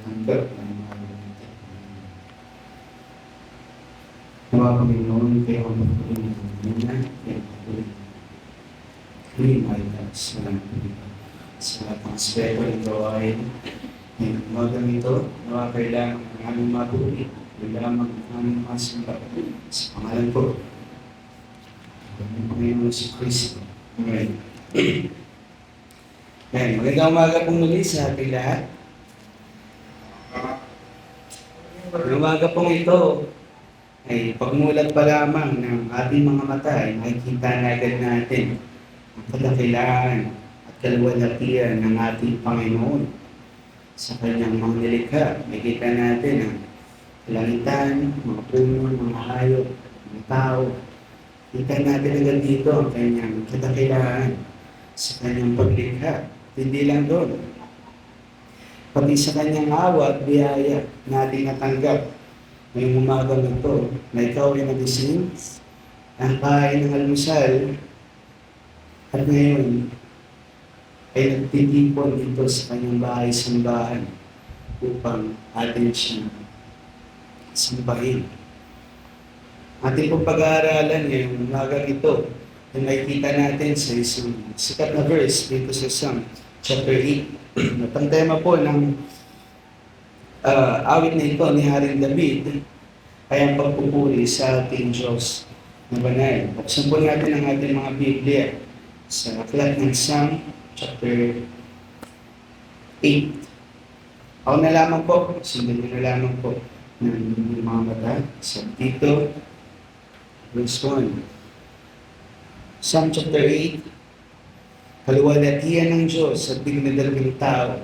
tinatanggap ng mga natin. Nawa Panginoon, kayo ang magpunin ng Panginoon, kayo ang magpunin ng Panginoon, ay sa lahat ng aspeto ng gawain. Ngayon, umagang ito, nawa kailangan ng aming matuloy, kailangan ng aming masimba sa pangalan ko, ng Panginoon si Kristo. Amen. Ngayon, magandang umaga po muli sa ating lahat. Ang umaga pong ito ay pagmulat pa lamang ng ating mga mata ay makikita na agad natin ang kadakilaan at kaluwalhatian ng ating Panginoon sa kanyang mga nilikha. Makikita natin ang kalangitan, mga puno, mga hayop, mga tao. Kita natin agad dito ang kanyang kadakilaan sa kanyang paglikha. Hindi lang doon. Pati sa kanyang awa at biyaya natin natanggap ngayong umagang ito na ikaw ay nagising, ang kain ng almusal, at ngayon ay nagtitipon dito sa kanyang bahay-sambahan upang atin siyang sambahin. Ating pong pag-aaralan ngayong umagang ito ay makikita natin sa isang sikat na verse dito sa Psalm chapter 8. At ang tema po ng awit na ito ni Haring David ay ang pagpupuri sa ating Diyos na banal. Buksan po natin ang ating mga Biblia sa aklat ng Psalm chapter 8. Ako na lamang po, sundan na lamang po ng mga mata sa dito, verse 1. Psalm chapter 8. Kaluwalhatian ng Diyos at dinadalawang tao,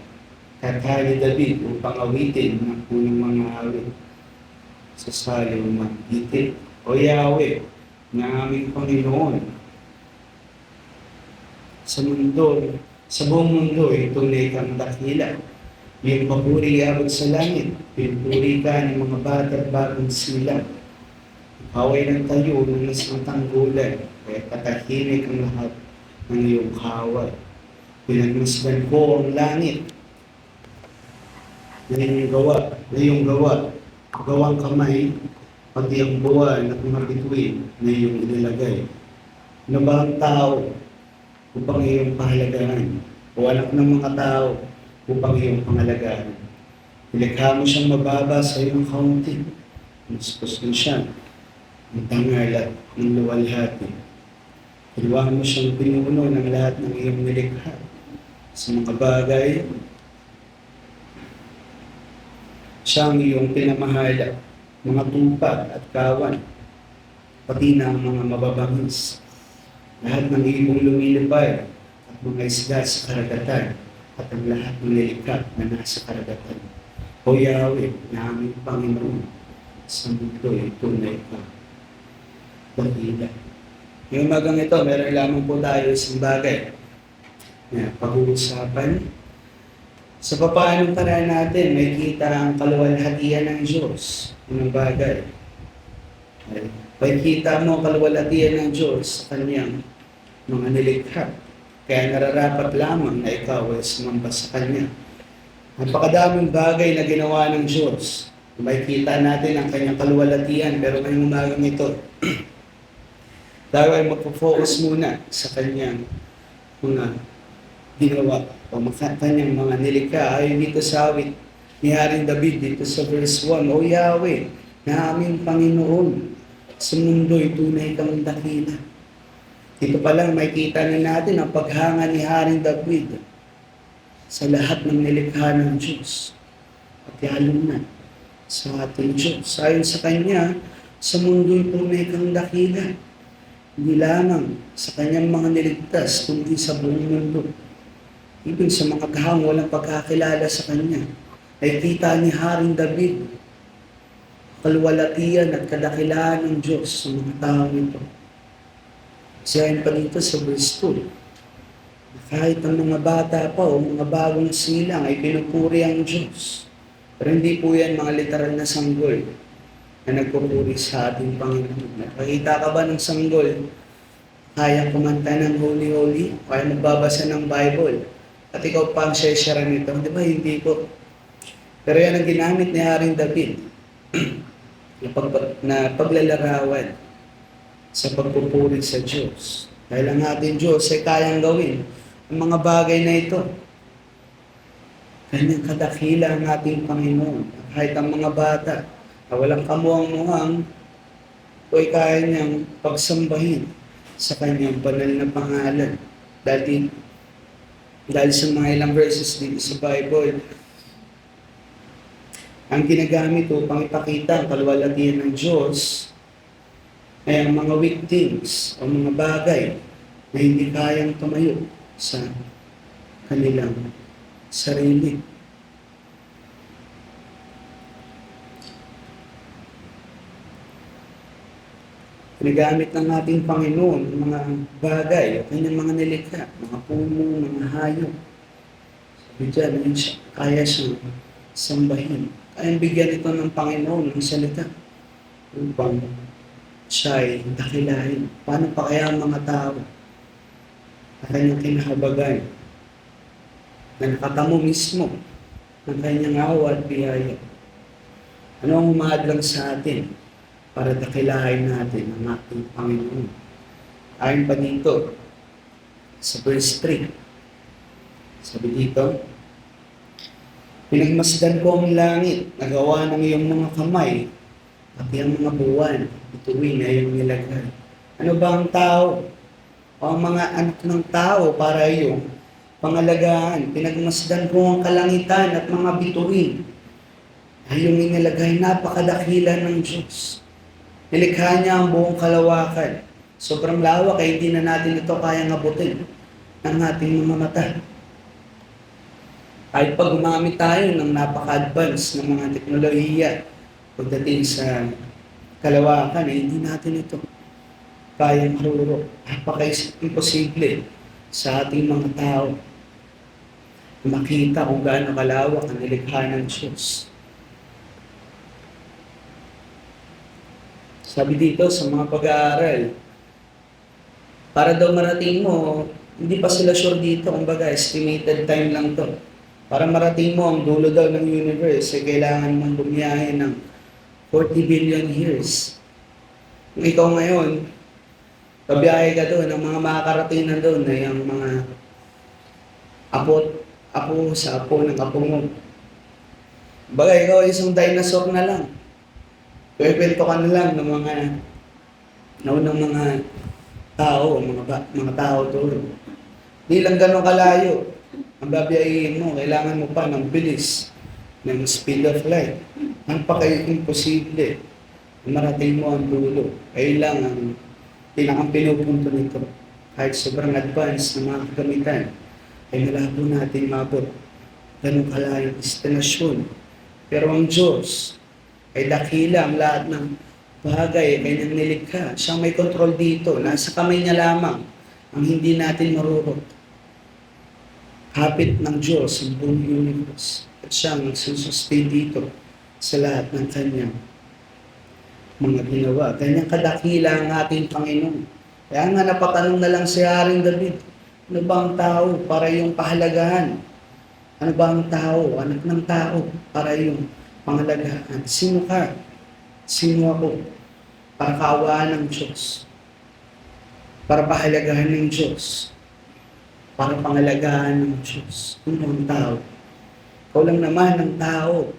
kathali David upang awitin ng punong mga awit sa salong magitit. O Yahweh, na aming Panginoon, sa buong mundo, tunay kang dakila. Iyong papuri abot sa langit, pinupuri ka ng mga bata at bagong silang. Ikaw ay nagtayo ng isang tanggulan, kaya katahimik ang lahat ng iyong kawal. Pinagmasdan ko ang langit na iyong gawa, gawang kamay, pati ang buwan at mga bituin na iyong inilagay. Ano ba ang tao upang iyong pahalagahan? O anak ng mga tao upang iyong pangalagaan? Nilikha mo siyang mababa sa iyong kaunti. Naspos mo siya ng tangal at ng luwalhati. Iluwahan mo siyang pinuno ng lahat ng iyong nilikha sa mga bagay. Siya ang iyong pinamahala, mga tupa at kawan, pati na ang mga mababangis. Lahat ng ibong lumilipad at mga isda sa karagatan at ang lahat ng nilikha na nasa karagatan. O Yahweh, na aming Panginoon, sa mundo ay tunay ka. Dakila. Yung umagang ito, meron lamang po tayo isang bagay na pag-uusapan. Sa papaanong paraan natin, may kita ang kaluwalhatian ng Diyos. Unang bagay. May kita mo ang kaluwalhatian ng Diyos sa kanyang mga nilikha. Kaya nararapat lamang na ikaw ay sumamba sa Kanya. Napakadaming bagay na ginawa ng Diyos. May kita natin ang kanyang kaluwalhatian, pero ngayong umagang ito, tayo ay magpo-focus muna sa kanyang mga ginawa o kanyang mga nilikha. Ayon dito sa awit ni Haring David dito sa verse 1, O Yahweh, na aming Panginoon, sa mundo'y tunay kang dakila. Dito pa lang makikita na natin ang paghanga ni Haring David sa lahat ng nilikha ng Diyos. At lalo na sa ating Diyos. Ayon sa Kanya, sa mundo'y tunay kang dakila. Hindi lamang sa kanyang mga niligtas, kundi sa buong mundo. Ibig sa mga kahang walang pagkakilala sa kanya, ay kita ni Haring David kaluwalhatian at kadakilaan ng Diyos sa mga taong ito. Siyahin pa dito sa verse 2, kahit ang mga bata pa o mga bagong silang ay pinupuri ang Diyos. Pero hindi po yan mga literal na sanggol na nagpupuri sa ating Panginoon. Nakakita ka ba ng sanggol? Kaya kumanta ng holy-holy? Kaya nagbabasa ng Bible? At ikaw pa ang share nito? Di ba hindi po? Pero yan ang ginamit ni Haring David na paglalarawan sa pagpupuri sa Diyos. Dahil ang ating Diyos ay kayang gawin ang mga bagay na ito. Kanyang kadakila ang ating Panginoon. Kahit ang mga bata na walang kamuang-muang ay kaya niyang pagsambahin sa kanyang banal na pangalan. Dahil sa mga ilang verses dito sa Bible, ang ginagamit upang ipakita ang kaluwalhatian ng Diyos ay ang mga weak things o mga bagay na hindi kayang tumayo sa kanilang sarili. Ginagamit ng ating Panginoon ang mga bagay o kanyang mga nilikha, mga puno, mga hayop. Sabi dyan, kaya siyang sambahin. Kaya bigyan ito ng Panginoon ng salita upang siya ay dakilahin. Paano pa kaya ang mga tao na kanyang kinahabagan na nakatamo mismo ng kanyang awa at biyaya? Ano ang humadlang sa atin para dakilahin natin ang ating Panginoon? Ayon pa dito sa verse 3, sabi dito, pinagmasdan ko ang langit, nagawa ng iyong mga kamay, pati ang mga buwan, bituin na iyong nilagay. Ano ba ang tao? O ang mga anak ng tao para iyong pangalagaan? Pinagmasdan ko ang kalangitan at mga bituin na iyong inilagay. Napakadakila ng Diyos. Nilikha niya ang buong kalawakan. Sobrang lawak ay hindi na natin ito kayang abutin ng ating mga mata. Kahit pag gumamit tayo ng napaka-advance ng mga teknolohiya pagdating sa kalawakan, eh, hindi natin ito kayang marurok. Napaka-imposible sa ating mga tao makita kung gaano kalawak ang nilikha ng Diyos. Sabi dito sa mga pag-aaral, para daw marating mo, hindi pa sila sure dito, kumbaga estimated time lang to. Para marating mo ang dulo daw ng universe, kailangan mong bumiyahe ng 40 billion years. Kung ikaw ngayon, pabiyahe ka doon, ang mga makakarating na doon ay ang mga apo sa apo ng apo mo. Baga, ikaw ay isang dinosaur na lang. Kwento ka na lang ng mga naunang mga tao, mga tao doon. Di lang ganun kalayo. Ang babiyahin mo, kailangan mo pa ng bilis, ng speed of light. Ang imposible, marating mo ang dulo. Kailangan ang pinupunto nito. Kahit sobrang advanced na mga kagamitan, ay malabo natin mabot. Ganun kalayo, destinasyon. Pero ang Diyos ay dakila ang lahat ng bagay, kanyang nilikha. Siyang may control dito. Nasa kamay niya lamang ang hindi natin marurot. Kapit ng Diyos ang buong universe. At siyang nagsusustain dito sa lahat ng kanyang mga ginawa. Kanyang kadakila ang ating Panginoon. Kaya nga napatanong na lang si Haring David, ano ba ang tao para yung pahalagahan? Ano ba ang tao, anak ng tao, para yung pangalagaan? Sino ka? Sino ako? Para kaawaan ng Diyos. Para pahalagahan ng Diyos. Para pangalagaan ng Diyos. Ano ang tao? Ikaw lang naman ang tao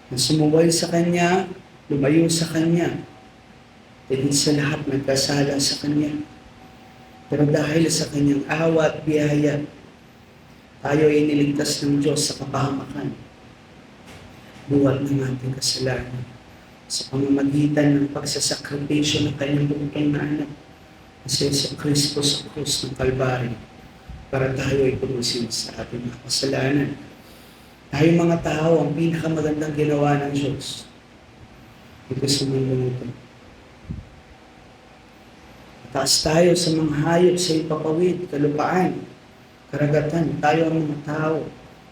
na sumuway sa Kanya, lumayo sa Kanya, dahil sa lahat nagkasala sa Kanya. Pero dahil sa Kanyang awa at biyaya, tayo ay iniligtas ng Diyos sa kapahamakan. Buhat ng ating kasalanan sa pamamagitan ng pagsasakripisyo ng Kanyang bugtong na anak na si Yesu Kristo sa krus ng Kalbaryo para tayo ay pumasin sa ating mga kasalanan. Tayo mga tao ang pinakamagandang ginawa ng Diyos dito sa mundo ito. Taas tayo sa mga hayop sa ipapawid, kalupaan, karagatan. Tayo ang mga tao.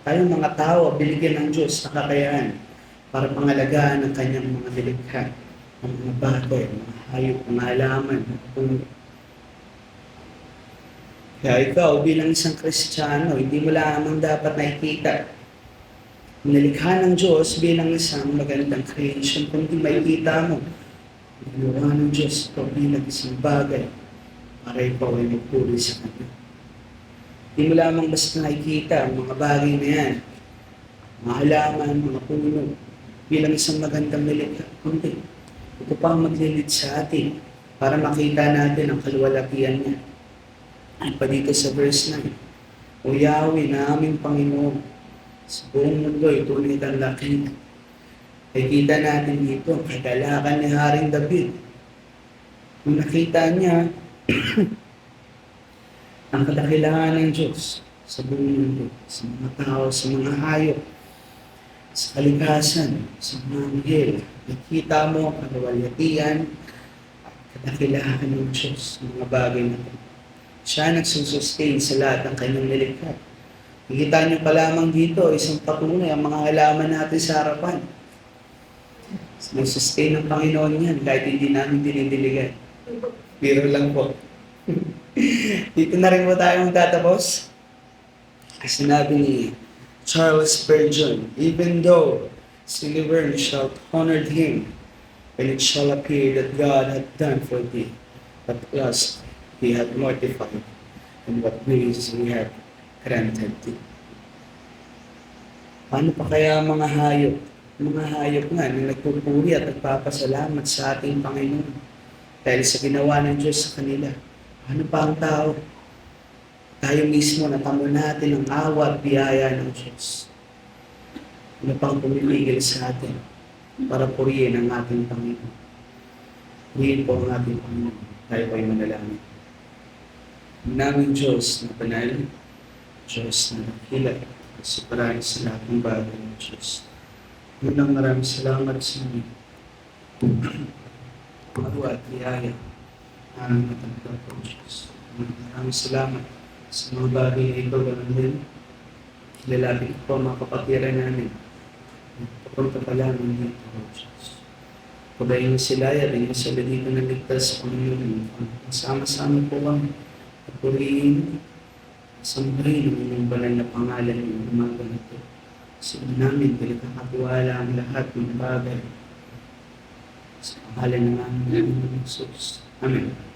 Tayo mga tao, binigyan ng Diyos na kakayahan para pangalagaan ang kanyang mga nilikha, ang mga bagay, mga hayop, mga halaman, mga puno. Kaya ikaw bilang isang Kristiyano, hindi mo lamang dapat nakikita Nilikha ng Diyos bilang isang magandang creation, kundi makikita mo, ginawa ng Diyos ito bilang isang bagay para ikaw ay magpuri sa Kanya. Hindi mo lamang basta nakikita ang mga bagay na yan, mga halaman, mga puno, bilang isang magandang nilikha, kundi ito pa ang maglilid sa atin para makita natin ang kaluwalhatian niya. Ay pa dito sa verse 9, O Yahweh na aming Panginoon, sa buong mundo ay tunay kang laki. Ay kita natin dito ang kagalakan ni Haring David. Kung nakita niya ang kadakilaan ng Diyos sa buong mundo, sa mga tao, sa mga hayop, sa kalikasan, sa mga anghel, nakita mo ang kaluwalhatian at kadakilaan ng Diyos sa mga bagay na ito. Siya nagsusustain sa lahat ng kanyang nilikha. Nakikita niyo pa lamang dito, isang patunay ang mga halaman natin sa harapan. Nag-sustain ng Panginoon yan kahit hindi namin dinidiligan. Biro lang po. Dito na rin po tayo magtatapos. Sinabi ni Charles Spurgeon, even though silver shall honor him, when it shall appear that God hath done for thee, but last he hath mortified, and what grace he hath granted thee. Paano pa kaya ang mga hayop? Mga hayop nga na nagpupuri at nagpapasalamat sa ating Panginoon dahil sa ginawa ng Diyos sa kanila. Ano pa ang tao? Tayo mismo natamo natin ang awa at biyaya ng Diyos. Ano pang pumipigil sa atin para purihin ang ating Panginoon? Purihin po ang ating Panginoon. Tayo po ay manalangin. Ang naming Diyos na banal, Diyos na nakilala, kasi parang sa lahat ng bagay ng Diyos. Unang maraming salamat sa inyo. Awa at biyaya ang natanggap po, Diyos. Maraming salamat sa mga bagay na ito, ganoon din. Ilalapit po ang mga kapatiran namin. Papunta pa lamang dito, Diyos. Pagayin sila, yarin sa dito na ligtas sa Panginoon. Sama-sama po kami at purihin, sambahin ang inyong banal na pangalan ng umaga na ito. Sa namin, pinagkakatiwala ang lahat ng bagay sa pangalan ng aming Jesus. Amen.